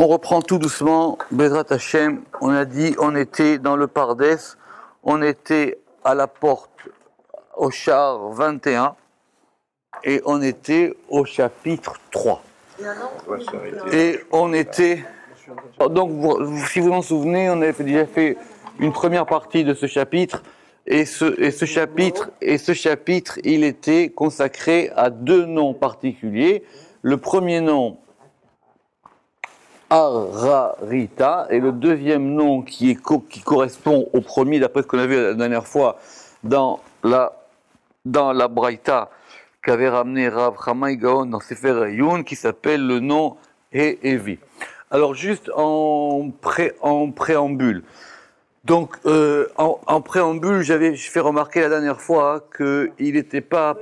On reprend tout doucement, Bezrat Hashem, on a dit, on était dans le Pardes, on était à la porte au char 21 et on était au chapitre 3. Et on était, donc si vous vous en souvenez, on avait déjà fait une première partie de ce chapitre et ce chapitre, il était consacré à deux noms particuliers. Le premier nom, Ararita, et le deuxième nom qui correspond au premier, d'après ce qu'on a vu la dernière fois dans la Braïta qu'avait ramené Rav Chamaï Gaon dans Sefer Ayun, qui s'appelle le nom Evi. Alors juste en préambule. Donc en préambule, j'avais fait remarquer la dernière fois qu'il n'était pas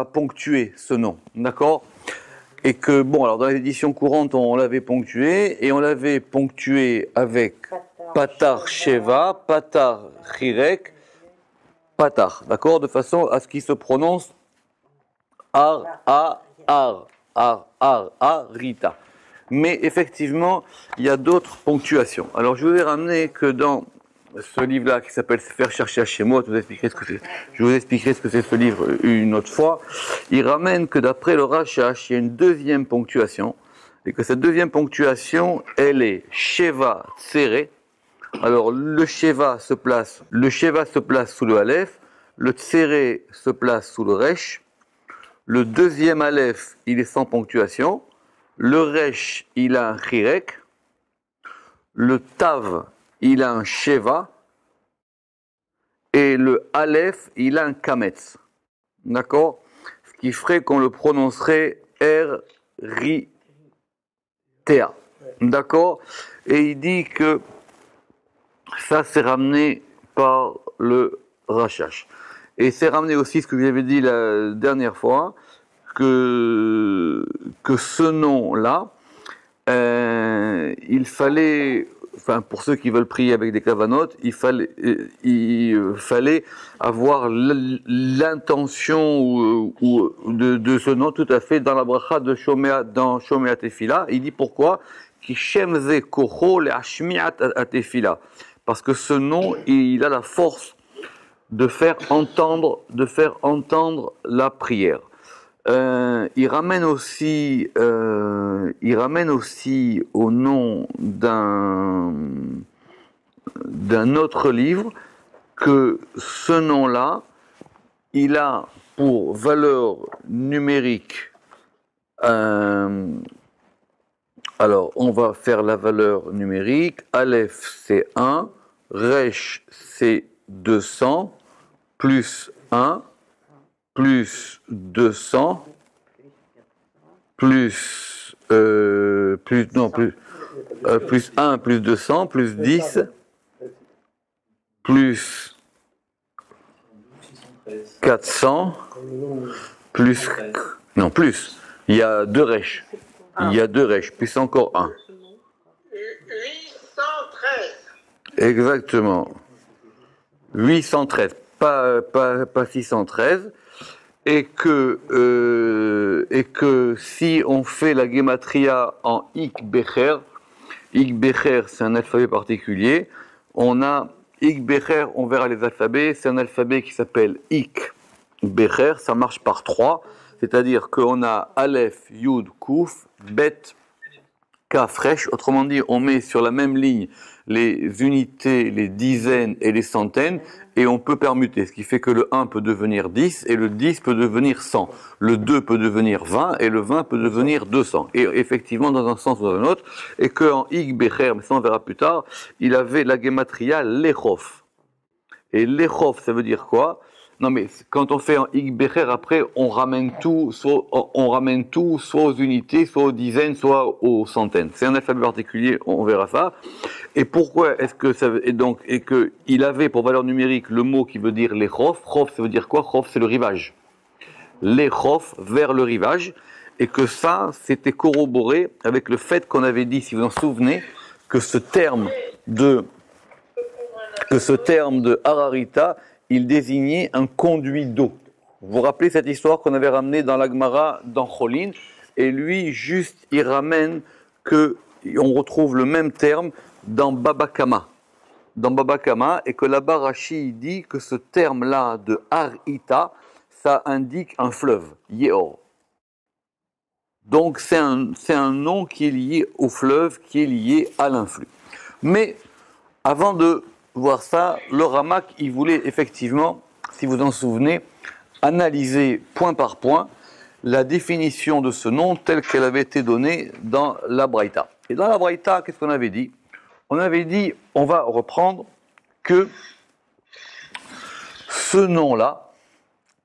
ponctué ce nom, d'accord? Et que, bon, alors dans l'édition courante, on l'avait ponctué, et on l'avait ponctué avec Patar Sheva, Patar Chirek, Patar, d'accord? De façon à ce qu'il se prononce Rita. Mais effectivement, il y a d'autres ponctuations. Alors je vous ai ramené que dans ce livre-là qui s'appelle Faire chercher chez moi, je vous expliquerai ce que c'est ce livre une autre fois. Il ramène que d'après le Rashash, il y a une deuxième ponctuation, et que cette deuxième ponctuation, elle est Sheva Tsere. Alors le Sheva se place sous le Aleph, le Tsere se place sous le Resh, le deuxième Aleph, il est sans ponctuation, le Resh, il a un Chirek, le Tav, il a un Sheva, et le Aleph, il a un Kametz. D'accord? Ce qui ferait qu'on le prononcerait R-I-T-A. D'accord? Et il dit que ça, c'est ramené par le Rashash. Et c'est ramené aussi, ce que j'avais dit la dernière fois, que ce nom-là, il fallait... Enfin, pour ceux qui veulent prier avec des kavanotes, il fallait avoir l'intention de ce nom tout à fait dans la bracha de Shomea, dans Shomea Tefila. Il dit pourquoi? Ki shemze kocho le'ashmiat atefila. Parce que ce nom, il a la force de faire entendre la prière. Il ramène aussi au nom d'un autre livre que ce nom-là, il a pour valeur numérique. Alors, on va faire la valeur numérique. Aleph, c'est 1. Resh, c'est 200. Plus 1. Plus 200, plus 1, plus 200, plus 10, plus 400, plus, non, plus, il y a deux rèches, plus encore 1. 813. Exactement. 813, pas 613. Et que si on fait la gematria en Ik-Becher c'est un alphabet particulier, on a Ik-Becher, on verra les alphabets, c'est un alphabet qui s'appelle Ik-Becher, ça marche par 3, c'est-à-dire qu'on a Aleph, Yud, Kouf, Bet, Kaf, Resh, autrement dit, on met sur la même ligne les unités, les dizaines et les centaines, et on peut permuter, ce qui fait que le 1 peut devenir 10, et le 10 peut devenir 100, le 2 peut devenir 20, et le 20 peut devenir 200, et effectivement dans un sens ou dans un autre, et qu'en Ik-Becher, mais ça on verra plus tard, il avait la gematria Lechof. Et Lechof, ça veut dire quoi? Non mais quand on fait en Ik-Becher, après on ramène tout soit aux unités, soit aux dizaines, soit aux centaines. C'est un alphabet particulier, on verra ça. Et pourquoi est-ce que ça et que il avait pour valeur numérique le mot qui veut dire les chof. Chof, ça veut dire quoi? Chof, c'est le rivage. Les chof vers le rivage, et que ça c'était corroboré avec le fait qu'on avait dit, si vous en souvenez, que ce terme de Ararita, il désignait un conduit d'eau. Vous vous rappelez cette histoire qu'on avait ramenée dans la Gemara, dans Cholin, et lui, juste, il ramène qu'on retrouve le même terme dans Baba Kama. Dans Baba Kama, et que là-bas Rashi dit que ce terme-là de Har-Ita, ça indique un fleuve, Yehor. Donc c'est un nom qui est lié au fleuve, qui est lié à l'influx. Mais avant de voir ça, le Ramak, il voulait effectivement, si vous en souvenez, analyser point par point la définition de ce nom telle qu'elle avait été donnée dans la Braïta. Et dans la Braïta, qu'est-ce qu'on avait dit? On avait dit, on va reprendre, que ce nom-là,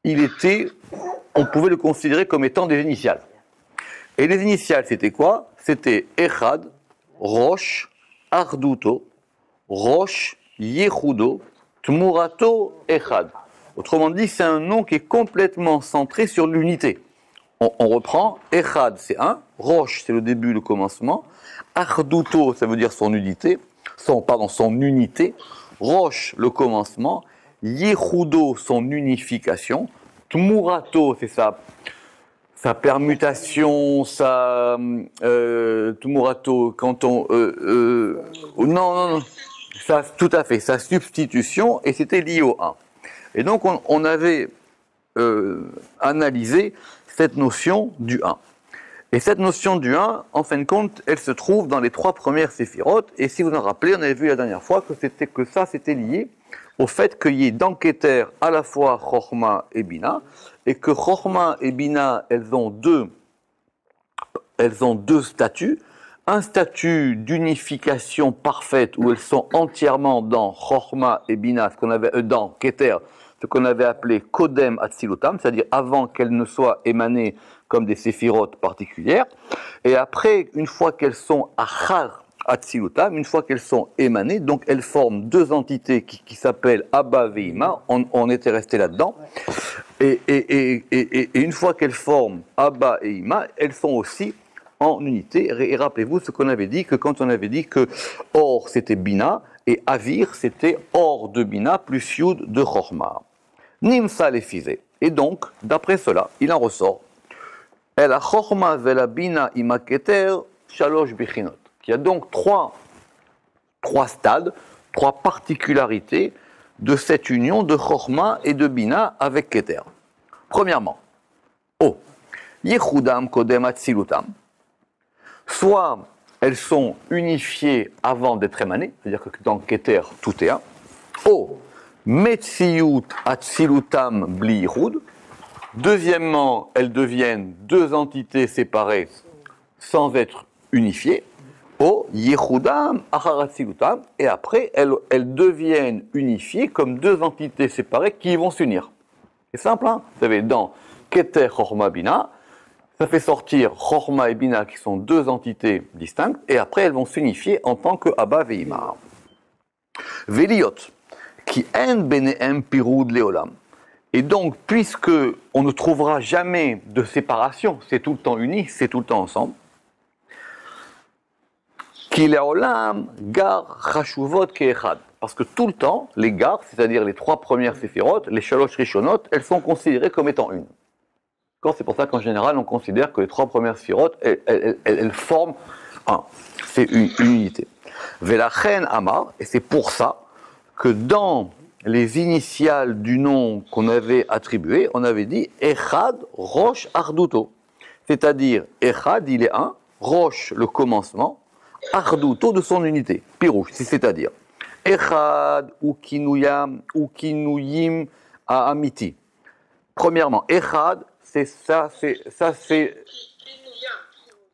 on pouvait le considérer comme étant des initiales. Et les initiales, c'était quoi? C'était Echad, Rosh, Arduto, Rosh, Yehudo, Tmurato, Echad. Autrement dit, c'est un nom qui est complètement centré sur l'unité. On reprend, Echad c'est un, Rosh c'est le début, le commencement, Arduto ça veut dire son unité, son unité, Rosh le commencement, Yehudo son unification, Tmurato c'est sa permutation, Tmurato quand non, ça, tout à fait, sa substitution, et c'était lié au 1. Et donc on avait analysé cette notion du 1. Et cette notion du 1, en fin de compte, elle se trouve dans les 3 premières séphirotes. Et si vous en rappelez, on avait vu la dernière fois que c'était lié au fait qu'il y ait dans Keter à la fois Chochma et Bina, et que Chochma et Bina, elles ont deux statuts. Un statut d'unification parfaite où elles sont entièrement dans Chochma et Bina, dans Keter, ce qu'on avait appelé Kodem Atzilutam, c'est-à-dire avant qu'elles ne soient émanées comme des séphirotes particulières. Et après, une fois qu'elles sont Achar Atzilutam, une fois qu'elles sont émanées, donc elles forment 2 entités qui s'appellent Abba et Ima, on était resté là-dedans. Et une fois qu'elles forment Abba et Ima, elles sont aussi en unité. Et rappelez-vous ce qu'on avait dit, que quand on avait dit que Or c'était Bina, et Avir c'était Or de Bina plus Yud de Chochma. Nimsa les fisé. Et donc, d'après cela, il en ressort El Chochma vela Bina imaketer shalosh bichinot. Il y a donc trois stades, 3 particularités de cette union de Chochma et de Bina avec Keter. Premièrement, Yechudam kodem atzilutam. Soit elles sont unifiées avant d'être émanées, c'est-à-dire que dans Keter, tout est un. Metziyut atzilutam bli yichud. Deuxièmement, elles deviennent 2 entités séparées sans être unifiées. Yechudam achar atzilutam. Et après, elles deviennent unifiées comme 2 entités séparées qui vont s'unir. C'est simple, hein? Vous savez, dans Keter Chochma Bina, ça fait sortir Chochma et Bina qui sont 2 entités distinctes, et après elles vont s'unifier en tant que Abba ve'Ima. Veliot, qui en benehem pirud leolam. Et donc, puisque on ne trouvera jamais de séparation, c'est tout le temps uni, c'est tout le temps ensemble, ki leolam gar chashuvot ke'echad. Parce que tout le temps, les gares, c'est-à-dire les 3 premières séphirotes, les shalosh rishonot, elles sont considérées comme étant une. C'est pour ça qu'en général, on considère que les 3 premières sphirotes, elles forment un. C'est une unité. Velachen Amar, et c'est pour ça que dans les initiales du nom qu'on avait attribué, on avait dit Echad Rosh Arduto. C'est-à-dire, Echad, il est un, Rosh, le commencement, Arduto de son unité. Pirouche, c'est-à-dire, Echad ou Kinuyam ou Kinuyim à Amiti. Premièrement, Echad, c'est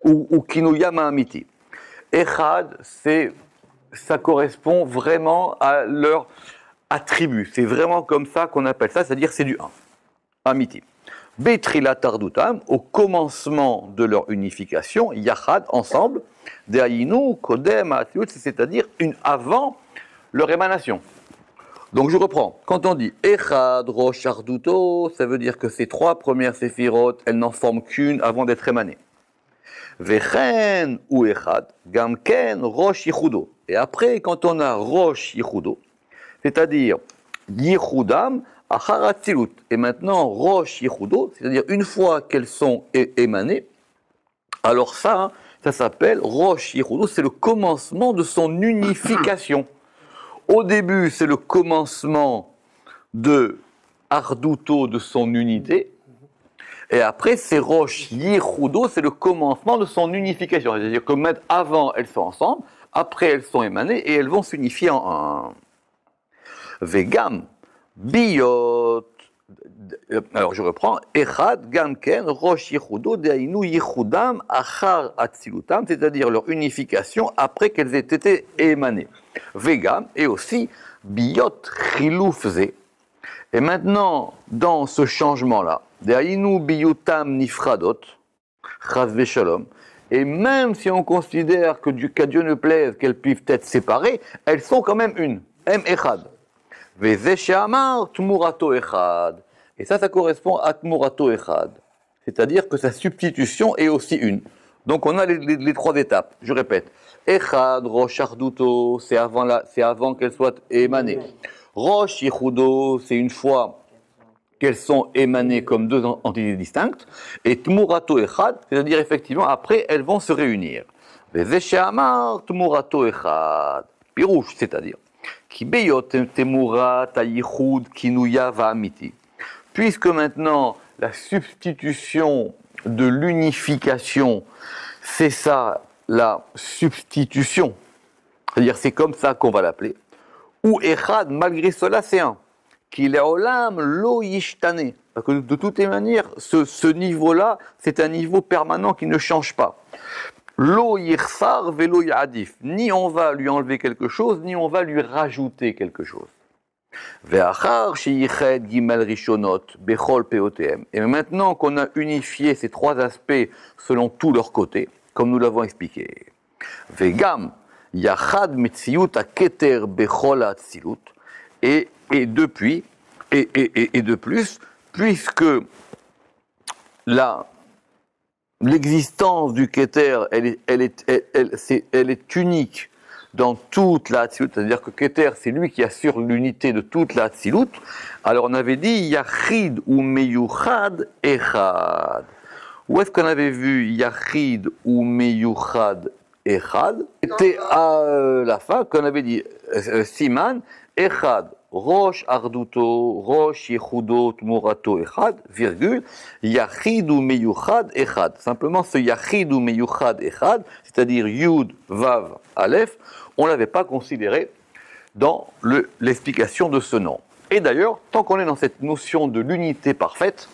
ou Kinuyam Amiti. Echad, ça correspond vraiment à leur attribut. C'est vraiment comme ça qu'on appelle ça, c'est-à-dire c'est du 1. Amiti. Betrila Tardutam, au commencement de leur unification, Yachad, ensemble, Deayinu, Kodem, Atlut, c'est-à-dire avant leur émanation. Donc je reprends. Quand on dit Echad, Rosh, Arduto, ça veut dire que ces 3 premières séphirotes, elles n'en forment qu'une avant d'être émanées. Vechen ou Echad, Gamken, Rosh, Yichudo. Et après, quand on a Rosh, Yichudo, c'est-à-dire Yichudam, Achar Atzilut. Et maintenant, Rosh, Yichudo, c'est-à-dire une fois qu'elles sont émanées, alors ça, Ça s'appelle Rosh Yichudo, c'est le commencement de son unification. Au début, c'est le commencement de Arduto, de son unité. Et après, c'est Rosh Yichudo, c'est le commencement de son unification. C'est-à-dire que maintenant, avant, elles sont ensemble, après, elles sont émanées et elles vont s'unifier en un. Vegam, Biyot. Alors je reprends. Echad, Gamken, Rosh Yichudo, Deainu Yichudam, Achar Atzilutam, c'est-à-dire leur unification après qu'elles aient été émanées. Vegam, et aussi Biyot Chilufze. Et maintenant, dans ce changement-là, Deainu Biyutam Nifradot, Chazve Shalom, et même si on considère qu'à Dieu ne plaise qu'elles puissent être séparées, elles sont quand même une. Em Echad. Veze She'amar Tmurato Echad. Et ça correspond à Tmurato Echad. C'est-à-dire que sa substitution est aussi une. Donc on a les trois étapes. Je répète. Echad, Rosh Arduto, c'est avant qu'elles soient émanées. Rosh Yichudo, c'est une fois qu'elles sont émanées comme deux entités distinctes. Et Tmurato Echad, c'est-à-dire effectivement après elles vont se réunir. Veze She'amar Tmurato Echad. Pirouche, c'est-à-dire. Ki beyot temurat hayichud kinuya va'amiti. Puisque maintenant la substitution de l'unification, c'est ça la substitution, c'est-à-dire c'est comme ça qu'on va l'appeler. Ou echad, malgré cela, c'est un. Ki le'olam lo yishtane. Parce que de toutes les manières, ce niveau-là, c'est un niveau permanent qui ne change pas. Lo yirsar velo yadif. Ni on va lui enlever quelque chose, ni on va lui rajouter quelque chose. Ve'achar sheyiched gimel rishonot bechol POTM. Et maintenant qu'on a unifié ces trois aspects selon tous leurs côtés, comme nous l'avons expliqué. Ve'gam yachad metziut haketer bechol hatzilut. Et de plus, puisque l'existence du Keter, elle est unique dans toute la Hatzilut, c'est-à-dire que Keter, c'est lui qui assure l'unité de toute la Hatzilut. Alors on avait dit Yachid ou Meyuchad Echad. Où est-ce qu'on avait vu Yachid ou Meyuchad Echad? C'était à la fin qu'on avait dit Siman Echad. Rosh Arduto, Rosh Yichudo, Tmurato Echad, virgule, Yachid ou Meyuchad Echad. Simplement ce Yachid ou Meyuchad Echad, c'est-à-dire Yud, Vav, Aleph, on ne l'avait pas considéré dans l'explication de ce nom. Et d'ailleurs, tant qu'on est dans cette notion de l'unité parfaite,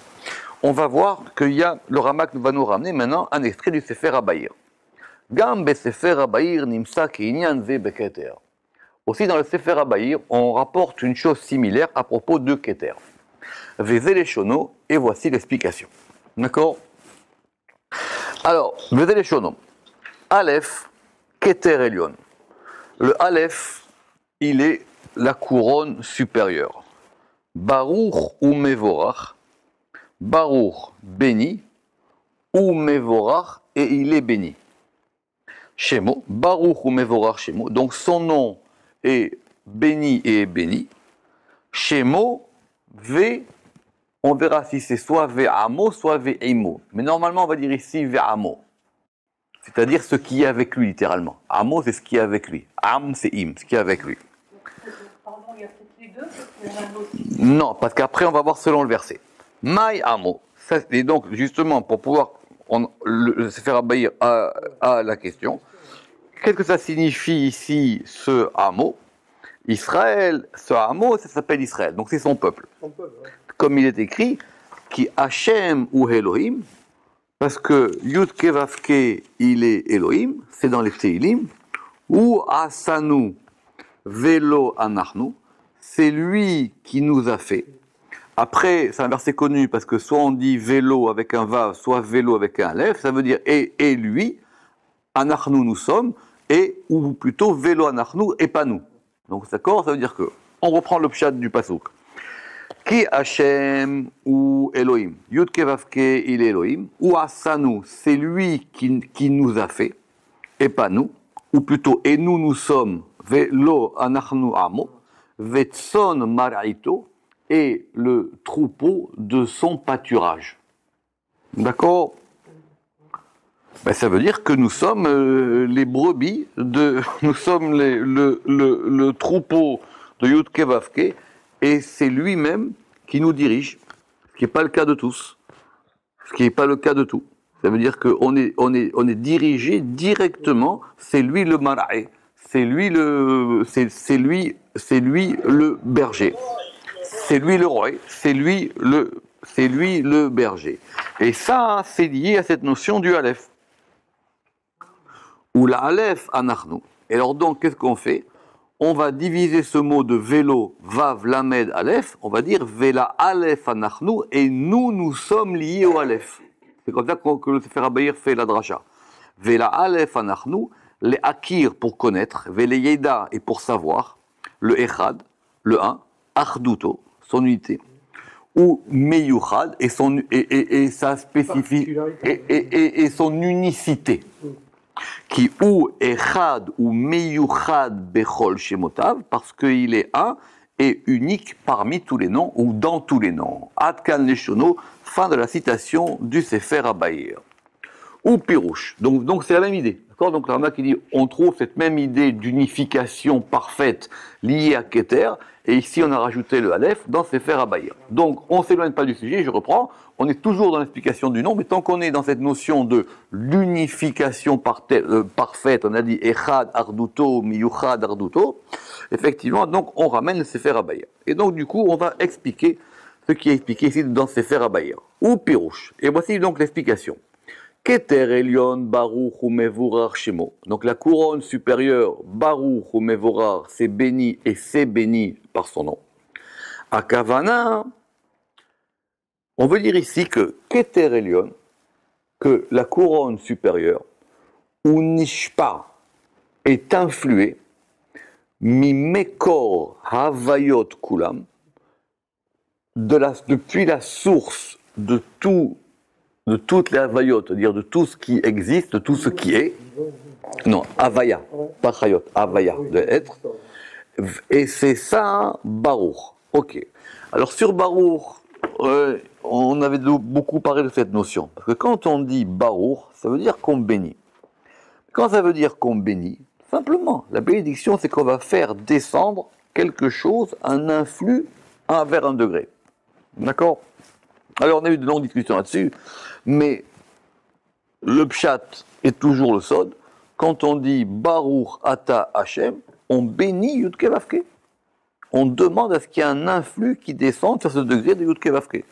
on va voir qu'il y a, le Ramak va nous ramener maintenant un extrait du Sefer HaBahir. Gam be Sefer HaBahir nimsa ki-inyan ze beketer. Aussi dans le Sefer HaBahir, on rapporte une chose similaire à propos de Keter. Vezé les Shono, et voici l'explication. D'accord? Alors, Vezé les Shono. Aleph, Keter Elion. Le Aleph, il est la couronne supérieure. Baruch ou Mevorach. Baruch, béni, ou Mevorach, et il est béni. Shemo, Baruch ou Mevorach Shemo. Donc son nom est béni et est béni. Shemo, ve, on verra si c'est soit ve'amo, soit ve'imo. Mais normalement, on va dire ici ve'amo. C'est-à-dire ce qui est avec lui, littéralement. Amo, c'est ce qui est avec lui. Am, c'est im, ce qui est avec lui. Pardon, il y a peut-être les deux, non, parce qu'après, on va voir selon le verset. Mai amo. Ça, et donc, justement, pour pouvoir se faire abahir à la question, qu'est-ce que ça signifie ici, ce hameau? Israël, ce hameau, ça s'appelle Israël, donc c'est son peuple. Ouais. Comme il est écrit, qui Hachem ou Elohim, parce que Yud Kevavke, il est Elohim, c'est dans les Teilim, ou Asanu Velo Anachnu, c'est lui qui nous a fait. Après, c'est un verset connu parce que soit on dit vélo avec un vav, soit vélo avec un aleph, ça veut dire et lui, anachnu nous sommes, et ou plutôt vélo anachnu et pas nous. Donc d'accord, ça veut dire que on reprend le pshat du pasuk. Ki Hashem ou Elohim, Yud Kevavke il est Elohim, ou Asanu, c'est lui qui nous a fait, et pas nous, ou plutôt et nous sommes, vélo anachnu amo, vetson maraito, et le troupeau de son pâturage. D'accord? Ben, ça veut dire que nous sommes les brebis, nous sommes le troupeau de Yudke Vavke, et c'est lui-même qui nous dirige, ce qui n'est pas le cas de tous, ce qui n'est pas le cas de tout. Ça veut dire qu'on est dirigé directement, c'est lui le maraï, c'est lui le berger, c'est lui le roi, c'est lui le berger. Et ça, c'est lié à cette notion du Aleph. Ou la Aleph anachnu. Et alors donc, qu'est-ce qu'on fait? On va diviser ce mot de vélo, Vav, Lamed, Aleph, on va dire Vela Aleph anachnu, et nous sommes liés au Aleph. C'est comme ça que le Sefer HaBahir fait la dracha. Vela Aleph anachnu, les Akir pour connaître, Vele Yeda et pour savoir, le Echad, le 1, Achduto, son unité, ou Meyuchad et sa spécificité, et son unicité. Qui ou echad ou meyuchad bechol shemotav, parce qu'il est un et unique parmi tous les noms ou dans tous les noms. Ad kan leshono, fin de la citation du Sefer HaBahir. Ou pirouche. Donc c'est la même idée. D'accord? Donc la qui dit on trouve cette même idée d'unification parfaite liée à Keter, et ici on a rajouté le Aleph dans Sefer HaBahir. Donc on ne s'éloigne pas du sujet, je reprends. On est toujours dans l'explication du nom, mais tant qu'on est dans cette notion de l'unification parfaite, on a dit Echad Arduto, Miyuchad Arduto, effectivement, donc on ramène le Sefer HaBahir. Et donc du coup, on va expliquer ce qui est expliqué ici dans Sefer HaBahir, ou Pirouche. Et voici donc l'explication. Keter Elion Baruch ou Mevurar Shemo. Donc la couronne supérieure, Baruch ou Mevurar, c'est béni et c'est béni par son nom. Akavana, on veut dire ici que Keter Elion, que la couronne supérieure, ou Nishpa, est influée, Mimekor Havayot Kulam, depuis la source de toutes les Havayot, c'est-à-dire de tout ce qui existe, de tout ce qui est. Non, Havaya, pas Chayot, Havaya, de être. Et c'est ça, Baruch. Ok. Alors sur Baruch, on avait beaucoup parlé de cette notion. Parce que quand on dit Baruch, ça veut dire qu'on bénit. Quand ça veut dire qu'on bénit, simplement, la bénédiction, c'est qu'on va faire descendre quelque chose, un influx, vers un degré. D'accord? Alors on a eu de longues discussions là-dessus, mais le pshat est toujours le sod. Quand on dit Baruch Ata Hashem, on bénit Yudke Vavke. On demande à ce qu'il y ait un influx qui descende sur ce degré de Yudke Vavke.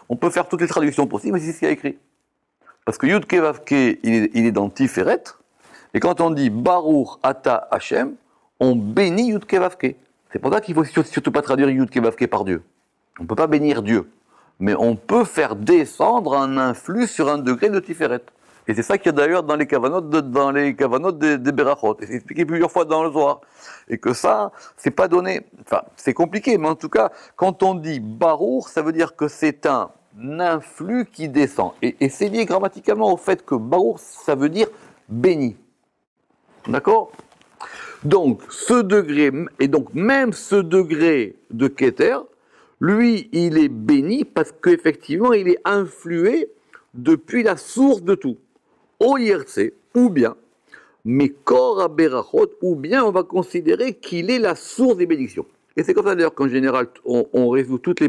On peut faire toutes les traductions possibles, mais c'est ce qu'il y a écrit. Parce que Yudke Vavke, il est dans Tiferet, et quand on dit Baruch Ata Hashem, on bénit Yudke Vavke. C'est pour ça qu'il ne faut surtout pas traduire Yudke Vavke par Dieu. On ne peut pas bénir Dieu, mais on peut faire descendre un influx sur un degré de Tiferet. Et c'est ça qu'il y a d'ailleurs dans les kavanotes des Berachot. Et c'est expliqué plusieurs fois dans le Zohar. Et que ça, c'est pas donné, enfin, c'est compliqué, mais en tout cas, quand on dit Baruch, ça veut dire que c'est un influx qui descend. Et c'est lié grammaticalement au fait que Baruch, ça veut dire béni. D'accord? Donc, ce degré, et donc même ce degré de Keter, lui, il est béni parce qu'effectivement, il est influé depuis la source de tout. Oyertse, ou bien, mais Kor Berachot, ou bien on va considérer qu'il est la source des bénédictions. Et c'est comme ça d'ailleurs qu'en général, on résout toutes les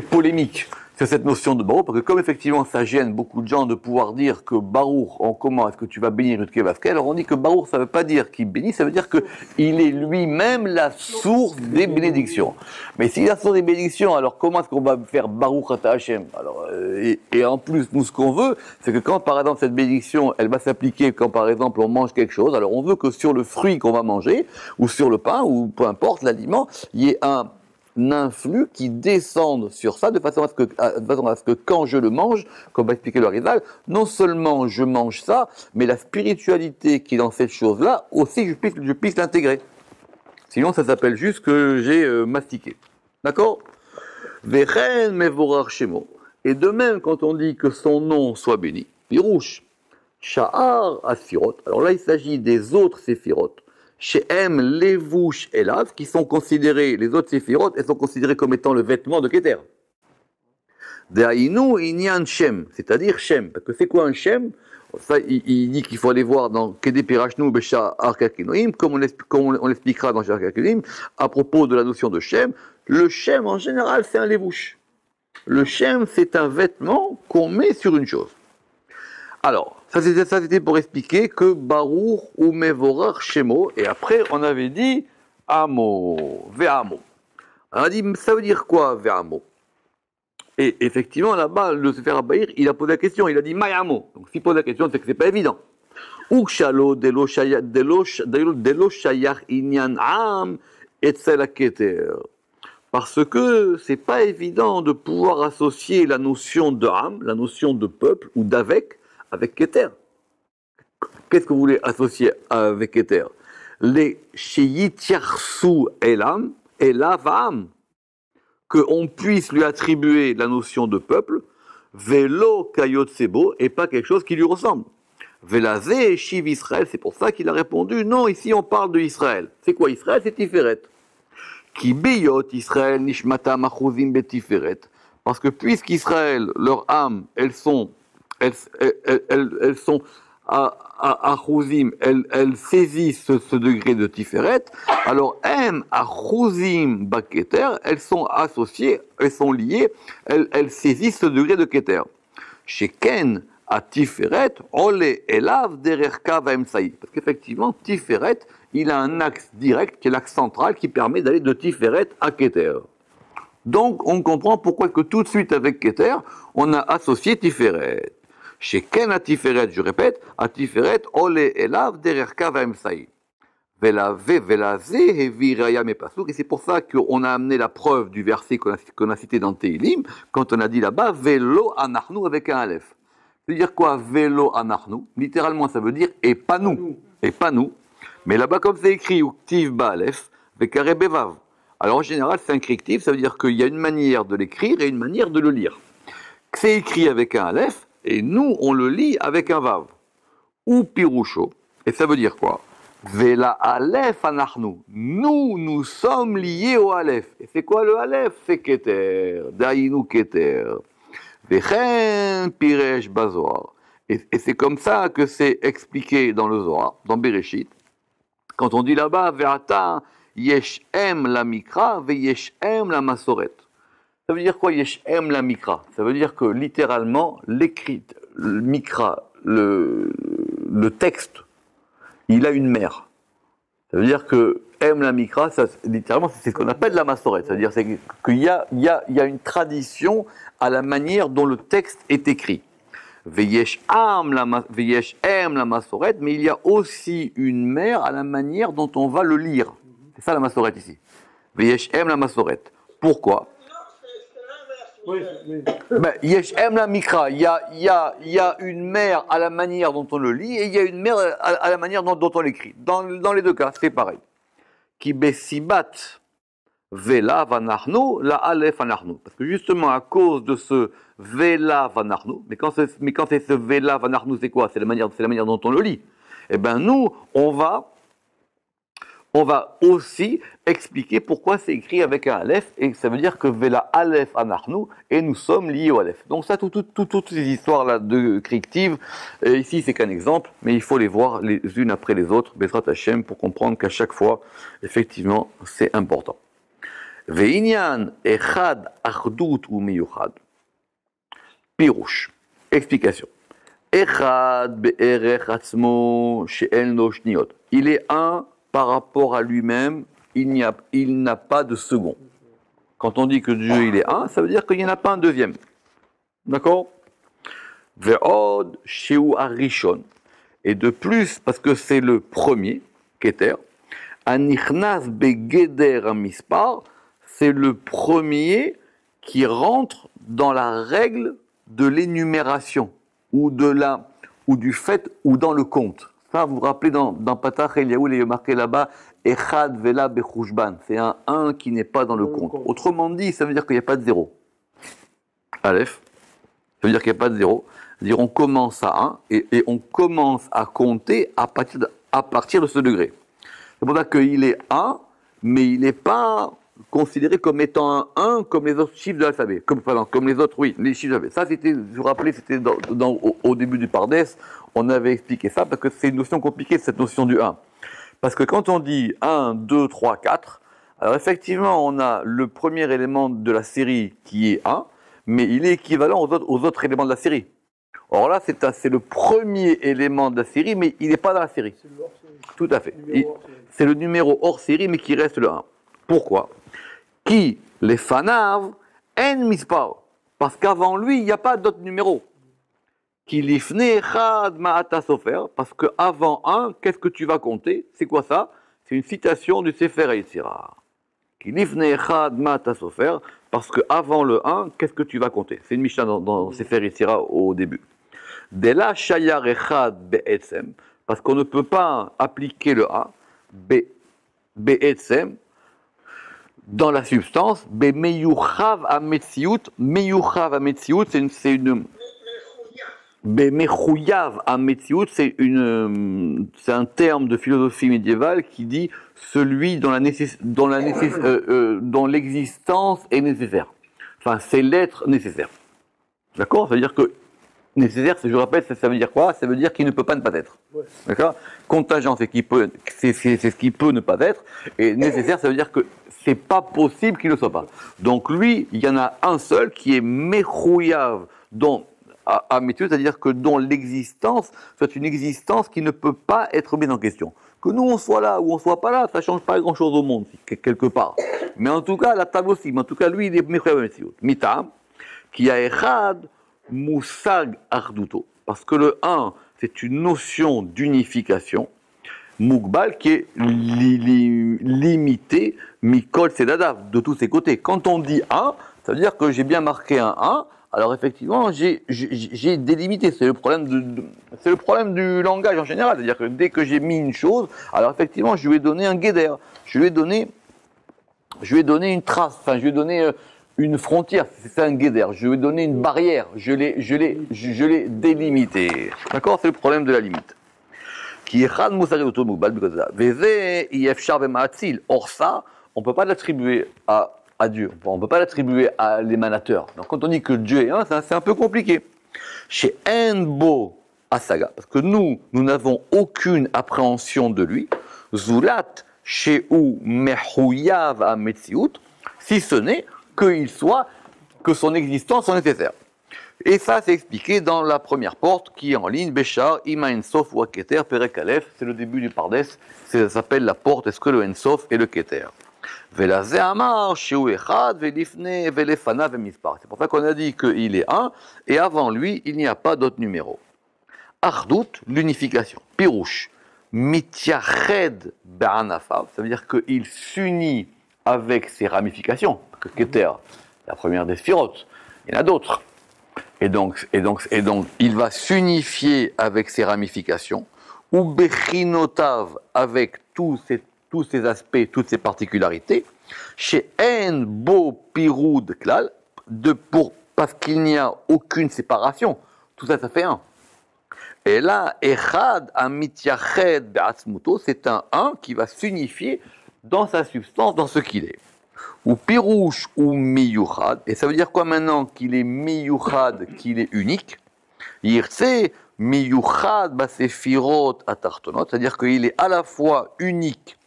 polémiques sur cette notion de Baruch, parce que comme effectivement ça gêne beaucoup de gens de pouvoir dire que Baruch, en comment est-ce que tu vas bénir Yudke Vavke, alors on dit que Baruch, ça ne veut pas dire qu'il bénit, ça veut dire qu'il est lui-même la source des bénédictions. Mais s'il est la source des bénédictions, alors comment est-ce qu'on va faire Baruch Ata Hashem? Alors, et en plus, nous, ce qu'on veut, c'est que quand, par exemple, cette bénédiction, elle va s'appliquer quand, par exemple, on mange quelque chose, alors on veut que sur le fruit qu'on va manger, ou sur le pain, ou peu importe, l'aliment, il y ait un influx qui descende sur ça de façon à ce que quand je le mange, comme va expliquer le Arizal, non seulement je mange ça, mais la spiritualité qui est dans cette chose-là, aussi je puisse l'intégrer. Sinon ça s'appelle juste que j'ai mastiqué. D'accord? Vechen mevorar shemo. Et de même quand on dit que son nom soit béni, pirouche, sha'ar asfirot. Alors là il s'agit des autres séphirot. Chez M, Levouch et Lav, qui sont considérés, les autres séphirot, elles sont considérées comme étant le vêtement de Keter. De'ainu inyan Shem, c'est-à-dire Shem. Parce que c'est quoi un Shem? Ça, il dit qu'il faut aller voir dans Kedé Pirachnu Besha Arkakinoim, comme on l'expliquera dans Arkakinoim, à propos de la notion de Shem. Le Shem, en général, c'est un levouche. Le Shem, c'est un vêtement qu'on met sur une chose. Alors, ça c'était pour expliquer que Baruch ou Mevorach Shemo, et après on avait dit Amo, Ve'amo. On a dit, ça veut dire quoi Ve'amo? Et effectivement, là-bas, le Sefer Abaïr, il a posé la question, il a dit Mayamo. Donc s'il pose la question, c'est que c'est pas évident. Ukshalo delo shayach inyan am etzel haketer. Parce que c'est pas évident de pouvoir associer la notion de am, la notion de peuple ou d'avec, avec keter. Qu'est-ce que vous voulez associer avec keter? Les sheyitiarsu elam, elavam. Qu'on puisse lui attribuer la notion de peuple, velo kayotsebo, et pas quelque chose qui lui ressemble. Velazé shiv Israël, c'est pour ça qu'il a répondu, non, ici on parle de Israël. C'est quoi Israël? C'est Tiferet. Ki biyot Israël nishmata machuzim betiferet. Parce que puisqu'Israël, leur âme, elles sont à Chouzim, elles saisissent ce degré de Tiferet, alors à Chouzim Baketer, elles sont associées, elles sont liées, elles saisissent ce degré de Keter. Chez Ken, à Tiferet, Ole Elav Dererka Vaemsaï. Parce qu'effectivement, Tiferet, il a un axe direct, qui est l'axe central, qui permet d'aller de Tiferet à Keter. Donc, on comprend pourquoi que tout de suite avec Keter, on a associé Tiferet. Chez Ken à Tiferet, je répète, à Tiferet, Ole Elav Dererka Vaemsaï. Et c'est pour ça qu'on a amené la preuve du verset qu'on a cité dans Tehilim, quand on a dit là-bas, Velo Anachnu avec un Aleph. Ça veut dire quoi, Velo Anachnu? Littéralement, ça veut dire et pas nous. Et pas nous. Mais là-bas, comme c'est écrit, Uktiv Ba Aleph, Vekare Bevav. Alors en général, c'est un correctif, ça veut dire qu'il y a une manière de l'écrire et une manière de le lire. C'est écrit avec un Aleph, et nous, on le lit avec un Vav. Ou Pirusho. Et ça veut dire quoi? Vela Aleph Anachnu. Nous sommes liés au Aleph. Et c'est quoi le Aleph? C'est Keter. Daïnu Keter. Vechen Piresh Bazoar. Et c'est comme ça que c'est expliqué dans le Zohar, dans Bereshit. Quand on dit là-bas, Ve'ata Yesh Em la Mikra, Ve Yesh Em la Masoret. Ça veut dire quoi, Yesh Em la Mikra? Ça veut dire que littéralement, l'écrit, le Mikra, le texte, il a une mère. Ça veut dire que Em la Mikra, ça, littéralement, c'est ce qu'on appelle la Masoret. Ça veut dire qu'il y a une tradition à la manière dont le texte est écrit. Veyesh Em la Masoret, mais il y a aussi une mère à la manière dont on va le lire. C'est ça la Masoret ici. Veyesh Em la Masoret. Pourquoi? Ben, Yesh Em la Mikra, il y a une mère à la manière dont on le lit et il y a une mère à la manière dont on l'écrit. Dans les deux cas, c'est pareil. Ki besibat vela vanachnu la alef vanachnu. Parce que justement à cause de ce vela vanachnu, mais quand c'est ce vela vanachnu, c'est quoi? C'est la manière dont on le lit. Eh ben nous, on va aussi expliquer pourquoi c'est écrit avec un Aleph, et ça veut dire que Vela Aleph Anachnu, et nous sommes liés au Aleph. Donc ça, toutes ces histoires-là de correctives, ici c'est qu'un exemple, mais il faut les voir les unes après les autres, Bezrat Hashem, pour comprendre qu'à chaque fois, effectivement, c'est important. Ve'inyan echad achdut ou miyuchad. Pirouche. Explication. Echad be'erech atzmo she'en lo shniot. Il est un par rapport à lui-même, il n'a pas de second. Quand on dit que Dieu il est un, ça veut dire qu'il n'y en a pas un deuxième. D'accord? Ve'od sheu arishon. Et de plus, parce que c'est le premier, Keter, anichnas begeder amispar, c'est le premier qui rentre dans la règle de l'énumération, ou du fait, ou dans le compte. Ça, vous vous rappelez dans Patach Eliaou, il est marqué là-bas, Echad Vela Bechushban. C'est un 1 qui n'est pas dans le compte. Autrement dit, ça veut dire qu'il n'y a pas de zéro. Aleph, ça veut dire qu'il n'y a pas de zéro. C'est-à-dire on commence à 1 et on commence à compter à partir de ce degré. C'est pour ça qu'il est 1, mais il n'est pas considéré comme étant un 1 comme les autres chiffres de l'alphabet. Comme les autres, oui, les chiffres de l'alphabet. Ça, c'était, je vous rappelais, c'était au début du Pardes, on avait expliqué ça parce que c'est une notion compliquée, cette notion du 1. Parce que quand on dit 1, 2, 3, 4, alors effectivement, on a le premier élément de la série qui est 1, mais il est équivalent aux autres éléments de la série. Or là, c'est le premier élément de la série, mais il n'est pas dans la série. C'est le hors-série. Tout à fait. C'est Le numéro hors série, mais qui reste le 1. Pourquoi? Qui les fanav en mispar. Parce qu'avant lui, il n'y a pas d'autre numéro. Qui lifne echad ma'ata sofer. Parce qu'avant 1, qu'est-ce que tu vas compter? C'est quoi ça? C'est une citation du Sefer Yetzirah. Qui lifne echad ma'ata sofer. Parce qu'avant le 1, qu'est-ce que tu vas compter? C'est une Mishnah dans Sefer Yetzirah au début. Dela shayar echad be'etzem. Parce qu'on ne peut pas appliquer le 1. Be'etzem. Dans la substance, meyuchav ametziut, c'est une mechouyav ametziut, c'est un terme de philosophie médiévale qui dit celui dont l'existence est nécessaire. Enfin, c'est l'être nécessaire. D'accord? Ça veut dire que nécessaire, je rappelle, ça veut dire quoi? Ça veut dire qu'il ne peut pas ne pas être. Ouais. D'accord? Contingent, c'est ce qui peut ne pas être, et nécessaire, ça veut dire que c'est pas possible qu'il ne soit pas. Donc lui, il y en a un seul qui est mechouyav, c'est-à-dire que dont l'existence soit une existence qui ne peut pas être mise en question. Que nous on soit là ou on soit pas là, ça change pas grand-chose au monde quelque part. Mais en tout cas, la table aussi. Mais en tout cas, lui, il est mechouyav mitam, qui a echad musag arduto, parce que le 1, c'est une notion d'unification. Mugbal qui est limité, mikol sedadav, de tous ses côtés. Quand on dit 1, ça veut dire que j'ai bien marqué un 1, alors effectivement j'ai délimité. C'est le problème du langage en général, c'est-à-dire que dès que j'ai mis une chose, alors effectivement je lui ai donné un guéder, je lui ai donné une trace, enfin je lui ai donné une frontière, c'est ça un guéder, je lui ai donné une barrière, je l'ai délimité. D'accord? C'est le problème de la limite. Or ça, on ne peut pas l'attribuer à Dieu, on ne peut pas l'attribuer à l'émanateur. Donc quand on dit que Dieu est un, c'est un peu compliqué. Chez Enbo Asaga, parce que nous n'avons aucune appréhension de lui, Zulat Sheu Mehouyav Ametziut, si ce n'est que son existence soit nécessaire. Et ça, c'est expliqué dans la première porte qui est en ligne, Béchar, Ima Ensof ou Keter, Perek Aleph, c'est le début du Pardes, ça s'appelle la porte, est-ce que le Ensof et le Keter. Velaze Amar, Sheu Echad, Velifne, Velefana, Vemispar. C'est pour ça qu'on a dit qu'il est un, et avant lui, il n'y a pas d'autre numéro. Ardout, l'unification. Pirouche, Mityached Be'anafav, ça veut dire qu'il s'unit avec ses ramifications. Que Keter, la première des sphirotes, il y en a d'autres. Et donc, il va s'unifier avec ses ramifications, ou Bechinotav avec tous ces aspects, toutes ces particularités, chez En Bo Piroud Klal, parce qu'il n'y a aucune séparation. Tout ça, ça fait un. Et là, Echad Amityached Be'atzmuto, c'est un qui va s'unifier dans sa substance, dans ce qu'il est. Ou pirouche ou miyuchad, et ça veut dire quoi maintenant qu'il est miyuchad, qu'il est unique? Yirtse miyuchad basefirot atartonot, c'est-à-dire qu'il est à la fois unique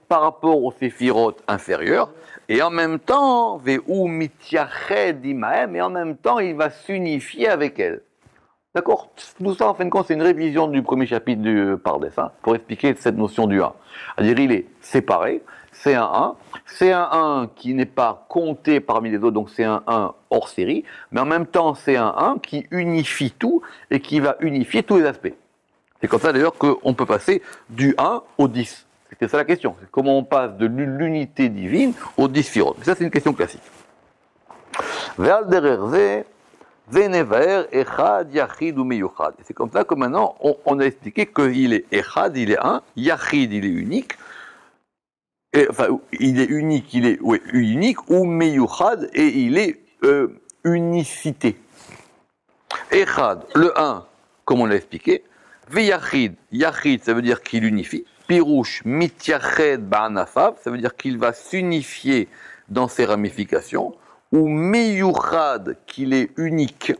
par rapport aux séphirot inférieures, et en même temps, veu mityached imaem, et en même temps il va s'unifier avec elle. D'accord? Tout ça, en fin de compte, c'est une révision du premier chapitre du Pardes, pour expliquer cette notion du 1. C'est-à-dire, il est séparé, c'est un 1 qui n'est pas compté parmi les autres, donc c'est un 1 hors série, mais en même temps, c'est un 1 qui unifie tout et qui va unifier tous les aspects. C'est comme ça d'ailleurs qu'on peut passer du 1 au 10. C'était ça la question, c'est comment on passe de l'unité divine au 10 sphirotes. Ça, c'est une question classique. Ve'al dererze, ve'nevaer echad yachid ou meyuchad. C'est comme ça que maintenant, on a expliqué qu'il est echad, il est un, yachid, il est unique, il est unique, ou meyuchad, et il est unicité. Echad, le 1, comme on l'a expliqué, ve yachid, yachid, ça veut dire qu'il unifie, Pirouche mityached ba'anafav, ça veut dire qu'il va s'unifier dans ses ramifications, ou miyuchad, qu'il est unique.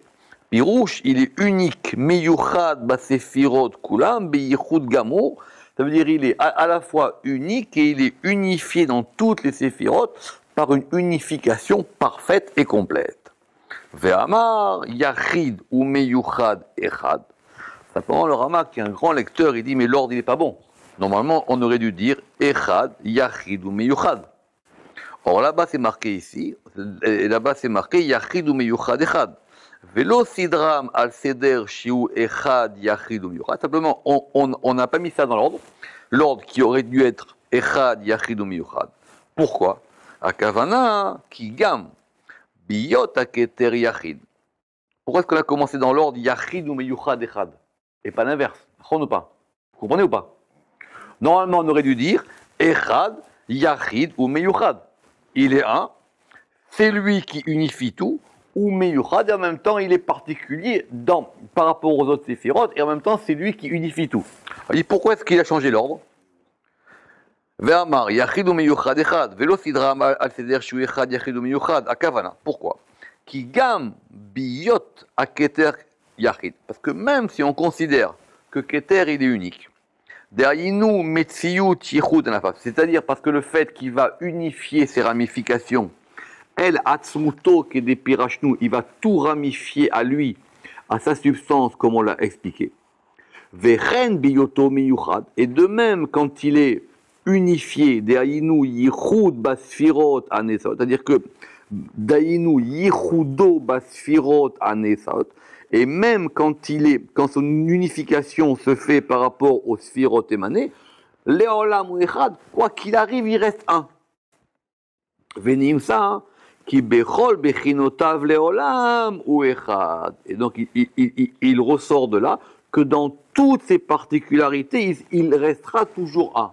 Pirouche, il est unique. Miyuchad basefirot kulam beyichud gamour, ça veut dire qu'il est à la fois unique et il est unifié dans toutes les séphirot par une unification parfaite et complète. Ve'amar yachid ou meyuchad echad. Simplement, le Rama, qui est un grand lecteur, il dit mais l'ordre il n'est pas bon. Normalement, on aurait dû dire echad, yachid ou meyuchad. Or là-bas c'est marqué ici, et là-bas c'est marqué yachid ou meyuchad echad. Velo sidram al seder shiu echad yachid ou meyuchad. Simplement, on n'a pas mis ça dans l'ordre. L'ordre qui aurait dû être echad yachid ou meyuchad. Pourquoi? Akavana ki gam biyot aketer yachid. Pourquoi est-ce qu'on a commencé dans l'ordre yachid ou meyuchad echad et pas l'inverse? Ou pas? Vous comprenez ou pas? Normalement, on aurait dû dire echad yachid ou meyuchad. Il est un, c'est lui qui unifie tout, ou meyuchad, et en même temps, il est particulier par rapport aux autres séphirot, et en même temps, c'est lui qui unifie tout. Et pourquoi est-ce qu'il a changé l'ordre? Ve'amar yachid ou meyuchad echad, velo sidra al seder shu echad yachid ou meyuchad, akavana. Pourquoi? Ki gam biyot aketer yachid. Parce que même si on considère que keter, il est unique, derayinu metziyut yichud anafaf, c'est-à-dire parce que le fait qu'il va unifier ses ramifications, El atzmuto kedepirashnu, il va tout ramifier à lui, à sa substance, comme on l'a expliqué. Vechen biyoto miyuchad, et de même quand il est unifié, derayinu yichud basfirot anesot, c'est-à-dire que Dainu yichudo basfirot anesot, et même quand son unification se fait par rapport aux sphirot émanées, leolam ou echad, quoi qu'il arrive, il reste un. Venim ça, qui bechol bechinotav leolam ou echad. Et donc il ressort de là que dans toutes ses particularités, il restera toujours un.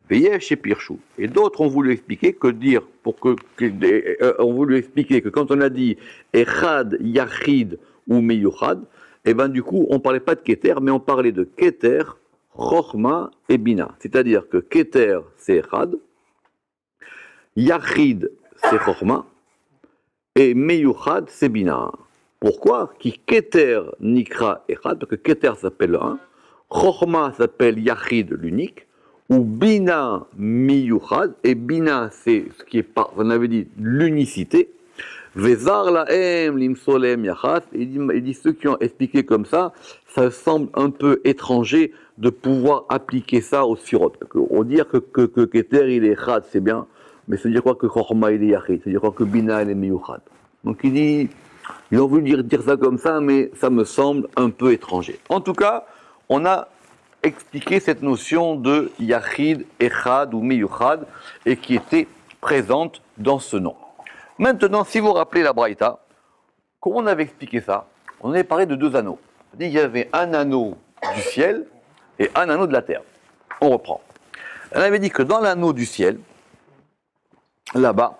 Veyesh et Pirchou. Et d'autres ont voulu expliquer ont voulu expliquer que quand on a dit Echad, Yachid ou Meyuchad, et ben du coup on parlait pas de Keter, mais on parlait de Keter, Chochma et Bina. C'est-à-dire que Keter c'est Echad, Yachid c'est Chochma et Meyuchad c'est Bina. Pourquoi? Qui Keter Nikra Echad, parce que Keter s'appelle un, Chochma s'appelle Yachid l'unique, ou Bina miyuchad, et Bina c'est ce qui est, on avait dit, l'unicité. Vezar laem limsolem yachas, il dit ceux qui ont expliqué comme ça semble un peu étranger de pouvoir appliquer ça au sphirot. On dit que Keter il est chad, c'est bien, mais ça veut dire quoi que Chochma il est yachid, ça veut dire quoi que Bina il est miyuchad. Donc il dit, ils ont voulu dire ça comme ça, mais ça me semble un peu étranger. En tout cas, on a expliquer cette notion de Yachid, Echad ou Meyuchad et qui était présente dans ce nom. Maintenant, si vous vous rappelez la Braïta, comment on avait expliqué ça? On avait parlé de deux anneaux. Il y avait un anneau du ciel et un anneau de la terre. On reprend. On avait dit que dans l'anneau du ciel, là-bas,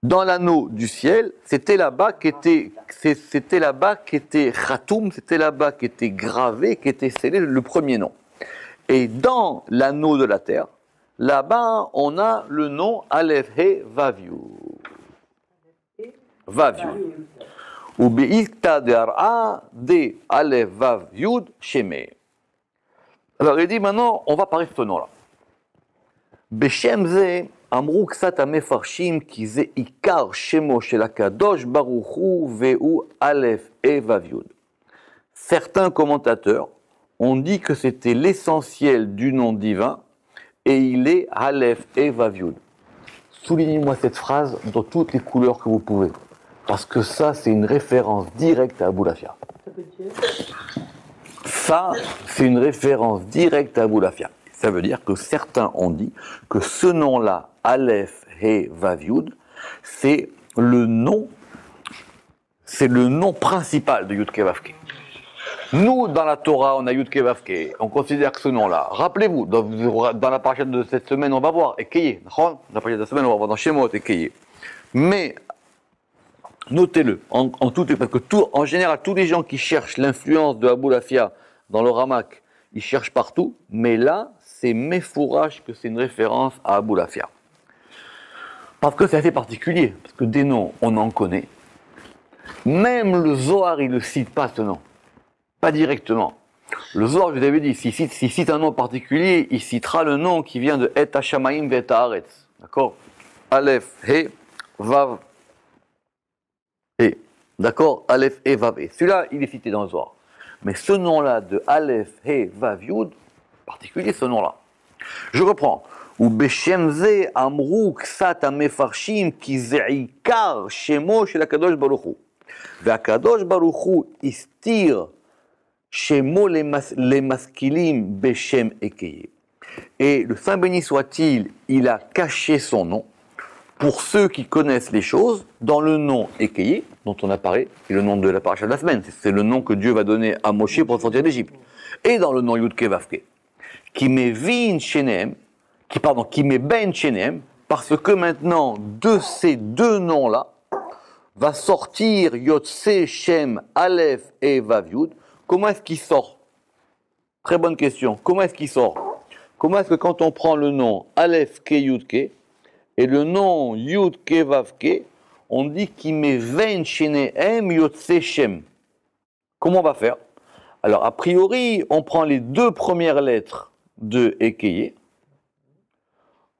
dans l'anneau du ciel, c'était là-bas qui était Khatoum, c'était là-bas qui était gravé, qui était scellé le premier nom. Et dans l'anneau de la terre, là-bas, on a le nom Aleph He Vav Yud. Vav Yud. Ou Be'ikta De'ar'a de Aleph Vav Yud Sheme. Alors il dit maintenant, on va parler de ce nom-là. Beshem Ze אמרו קצת המפרשים כי זה עיקר שמו של הקדוש ברוך הוא והוא א' ה' ו' י'. Certains commentateurs ont dit que c'était l'essentiel du nom divin et il est Aleph He Vav Yud. Soulignez-moi cette phrase dans toutes les couleurs que vous pouvez, parce que ça c'est une référence directe à Aboulafia. Ça c'est une référence directe à Aboulafia. Ça veut dire que certains ont dit que ce nom-là, Aleph, He, Vav, Yud, c'est le nom principal de Yud Ke Vav Ke. Nous, dans la Torah, on a Yud Ke Vav Ke, on considère que ce nom-là, rappelez-vous, dans la parasha de cette semaine, on va voir Ekeye, dans la parasha de cette semaine, on va voir dans Shemot Ekeye. Mais, notez-le, parce que en général, tous les gens qui cherchent l'influence de Aboulafia dans le Ramak, ils cherchent partout, mais là, c'est Mefourash que c'est une référence à Abou Lafia. Parce que c'est assez particulier, parce que des noms, on en connaît. Même le Zohar, il ne cite pas ce nom. Pas directement. Le Zohar, je vous avais dit, s'il cite un nom particulier, il citera le nom qui vient de Et Hashamaim Ve'et Haaretz. D'accord? Aleph, He, Vav, He. D'accord? Aleph, He, Vav, He. Celui-là, il est cité dans le Zohar. Mais ce nom-là de Aleph, He, Vav, Yud, particulier ce nom-là. Je reprends. Ou Beshem Ze Amrou Ksat Amefarshim Ki Ze'ikar Shemo Shel HaKadosh Baruch Hu. Ve'HaKadosh Baruch Hu Istir Shemo les maskilim Beshem Ekeye. Et le Saint béni soit-il, il a caché son nom pour ceux qui connaissent les choses dans le nom Ekeye, dont on a parlé, c'est le nom de la paracha de la semaine, c'est le nom que Dieu va donner à Moshe pour sortir d'Égypte. Et dans le nom Yudke Vavke, qui met Vin Shenem, qui met Ben Shenem, parce que maintenant, de ces deux noms-là, va sortir Yotse Shem Aleph et Vav Yud. Comment est-ce qu'il sort? Très bonne question. Comment est-ce qu'il sort? Comment est-ce que quand on prend le nom Aleph Ke Yud Ke et le nom Yud Ke Vav Ke, on dit qu'il met Ven Shenehem Yotse Shem? Comment on va faire? Alors, a priori, on prend les deux premières lettres de Ekeye,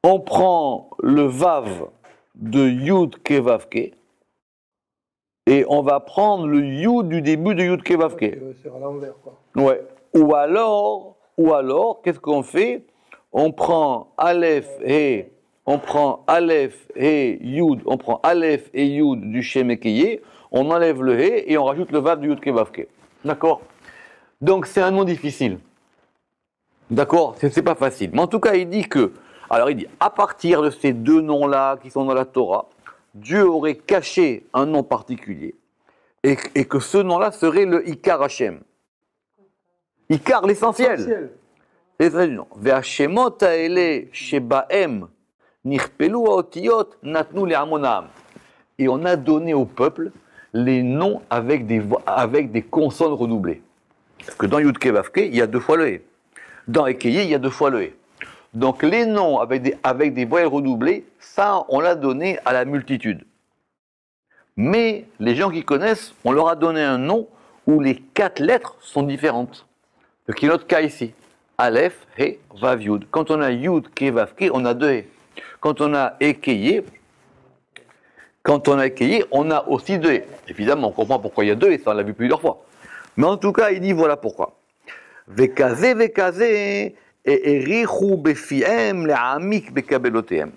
on prend le Vav de Yud Ke Vav Ke, et on va prendre le Yud du début de Yud Ke Vav Ke. C'est à l'envers, quoi. Ouais. Ou alors, qu'est-ce qu'on fait? On prend Aleph et Yud, on prend Aleph et Yud du Shem Ekeye, on enlève le He et on rajoute le Vav du Yud Ke Vav Ke. D'accord? Donc c'est un nom difficile. D'accord? C'est pas facile. Mais en tout cas, il dit, à partir de ces deux noms-là qui sont dans la Torah, Dieu aurait caché un nom particulier et que ce nom-là serait le Ikar Hashem. Ikar, l'essentiel. L'essentiel du nom. Ve'hashemot ha'ele shebahem nirpelu ha'otiyot natnu le'amonam. Et on a donné au peuple les noms avec des consonnes redoublées. Parce que dans Yud Ke Vav Ke, il y a deux fois le He. Dans Ekeye, il y a deux fois le He. Donc les noms avec des voyelles redoublées, ça, on l'a donné à la multitude. Mais les gens qui connaissent, on leur a donné un nom où les 4 lettres sont différentes. Ce qui est notre cas ici. Aleph, He, Vav, Yud. Quand on a Yud, Ke, Vav, Ke, on a 2 He. Quand on a Ekeye, on a aussi 2 He. Évidemment, on comprend pourquoi il y a 2 He, ça on l'a vu plusieurs fois. Mais en tout cas, il dit voilà pourquoi. Vekaze, vekaze. Et erichu befiem le'amik bekabelotem.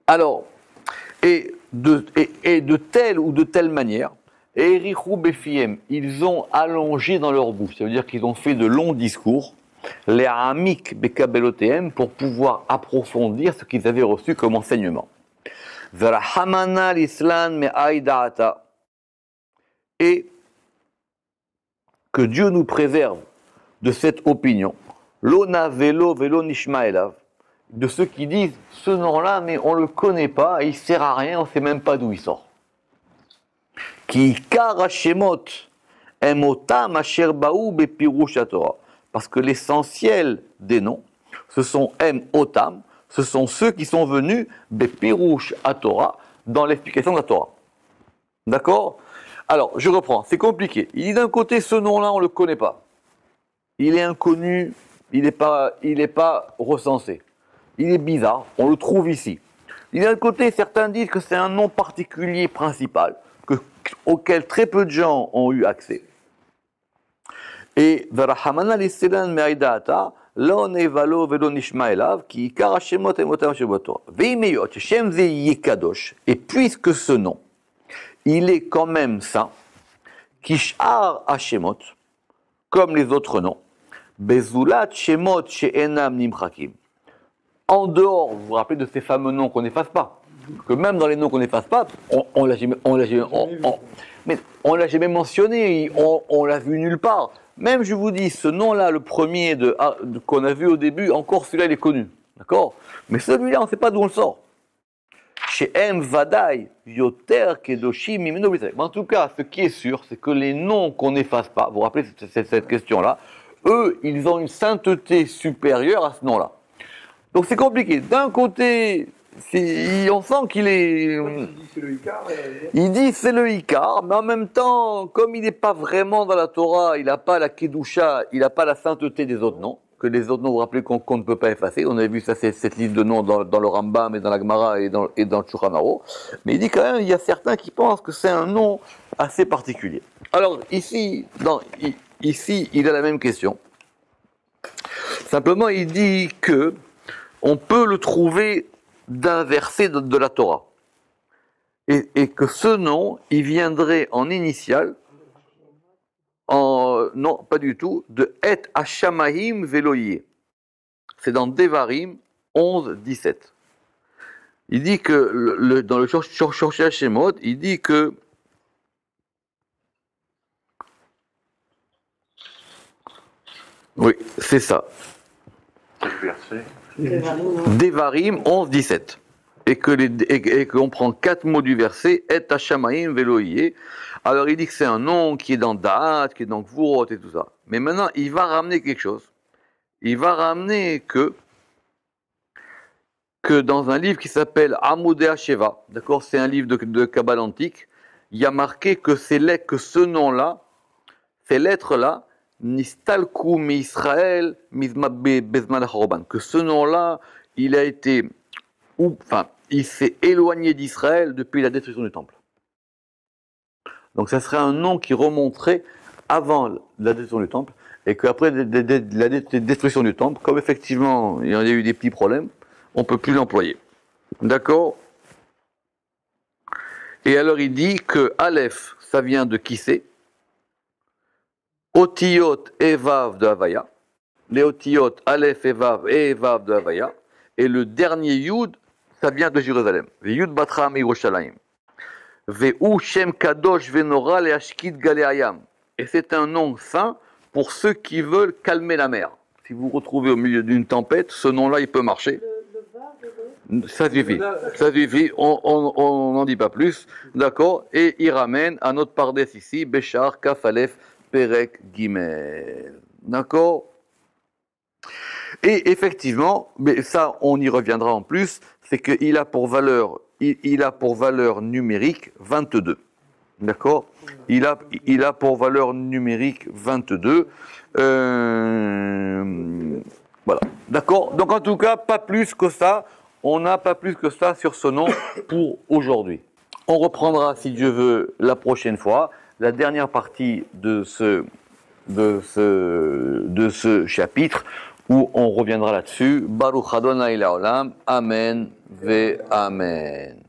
Alors, et de telle ou de telle manière, erichu befiem, ils ont allongé dans leur bouche, ça veut dire qu'ils ont fait de longs discours, le'amik bekabelotem, pour pouvoir approfondir ce qu'ils avaient reçu comme enseignement. Verahamana l'islan me'aïda'ata. Et que Dieu nous préserve de cette opinion, l'ona velo nishma elav, de ceux qui disent ce nom-là, mais on ne le connaît pas, il ne sert à rien, on ne sait même pas d'où il sort. Ki ikar hashemot emotam asher baou bepirush haTorah, parce que l'essentiel des noms, ce sont otam, ce sont ceux qui sont venus bepirush haTorah, dans l'explication de la Torah. D'accord? Alors, je reprends, c'est compliqué. Il dit d'un côté, ce nom-là, on ne le connaît pas. Il est inconnu, il n'est pas recensé. Il est bizarre, on le trouve ici. D'un côté, certains disent que c'est un nom particulier principal, auquel très peu de gens ont eu accès. Et Verahamana l'Isselan me'aïda'ata, lo nevalo velo nishma elav, ki ikar hashemot emotam shebotorah. Ve'imeyot, Shem ze yikadosh. Et puisque ce nom, il est quand même saint, kishar hashemot, comme les autres noms, Bezulat Shemot She'enam Nimchakim. En dehors, vous vous rappelez de ces fameux noms qu'on n'efface pas. Que même dans les noms qu'on n'efface pas, on l'a jamais mentionné, on l'a vu nulle part. Même, je vous dis, ce nom-là, le premier qu'on a vu au début, encore celui-là, il est connu. D'accord? Mais celui-là, on ne sait pas d'où on le sort. She'em Vadai Yoter Kedoshim Mimeno B'Israël. En tout cas, ce qui est sûr, c'est que les noms qu'on n'efface pas, vous vous rappelez cette question-là, eux, ils ont une sainteté supérieure à ce nom-là. Donc c'est compliqué. D'un côté, on sent qu'il est... Il dit c'est le Icar. Il dit c'est le Icar, mais en même temps, comme il n'est pas vraiment dans la Torah, il n'a pas la Kedusha, il n'a pas la sainteté des autres noms, que les autres noms, vous vous rappelez qu'on ne peut pas effacer. On avait vu ça, cette liste de noms dans le Rambam et dans la Gemara et dans le Shulchan Aruch. Mais il dit quand même, il y a certains qui pensent que c'est un nom assez particulier. Alors ici, il a la même question. Simplement, il dit que on peut le trouver d'un verset de la Torah. Et que ce nom, il viendrait en initial, non, pas du tout, de Et Hashamahim Veloye. C'est dans Devarim 11, 17. Il dit que, dans le Shorshei Shemot, il dit que oui, c'est ça. Verset. Devarim 11, 17. Et qu'on prend 4 mots du verset, Et Hashamayim Veloye. Alors il dit que c'est un nom qui est dans Da'at, qui est dans Gvurot et tout ça. Mais maintenant, il va ramener quelque chose. Il va ramener que dans un livre qui s'appelle Amoudé Sheva, d'accord, c'est un livre de Kabbale antique, il y a marqué que ce nom-là, ces lettres-là, Nistalku mi Israël bezman ha'chorban, que ce nom-là, il a été, il s'est éloigné d'Israël depuis la destruction du temple. Donc ça serait un nom qui remonterait avant la destruction du temple, et qu'après la destruction du temple, comme effectivement il y a eu des petits problèmes, on ne peut plus l'employer. D'accord? Et alors il dit que Aleph, ça vient de Kissé, Otiyot et Vav de Havaya, les Otiyot, Aleph et Vav de Havaya, et le dernier Yud, ça vient de Jérusalem. Yud Batra Yerushalayim. Ve'u Shem Kadosh Venora le Ashkid Galeayam. Et c'est un nom saint pour ceux qui veulent calmer la mer. Si vous vous retrouvez au milieu d'une tempête, ce nom-là, il peut marcher. Ça suffit, on n'en dit pas plus, d'accord? Et il ramène à notre Pardes ici, Béchar, Kafalef, Perek, Gimel, d'accord? Et effectivement, mais ça on y reviendra en plus, c'est qu'il a pour valeur, il a pour valeur numérique 22, d'accord? Il a pour valeur numérique 22, voilà, d'accord? Donc en tout cas, pas plus que ça. On n'a pas plus que ça sur ce nom pour aujourd'hui. On reprendra, si Dieu veut, la prochaine fois, la dernière partie de ce chapitre, où on reviendra là-dessus. Baruch Adonai Le'olam, Amen ve Amen.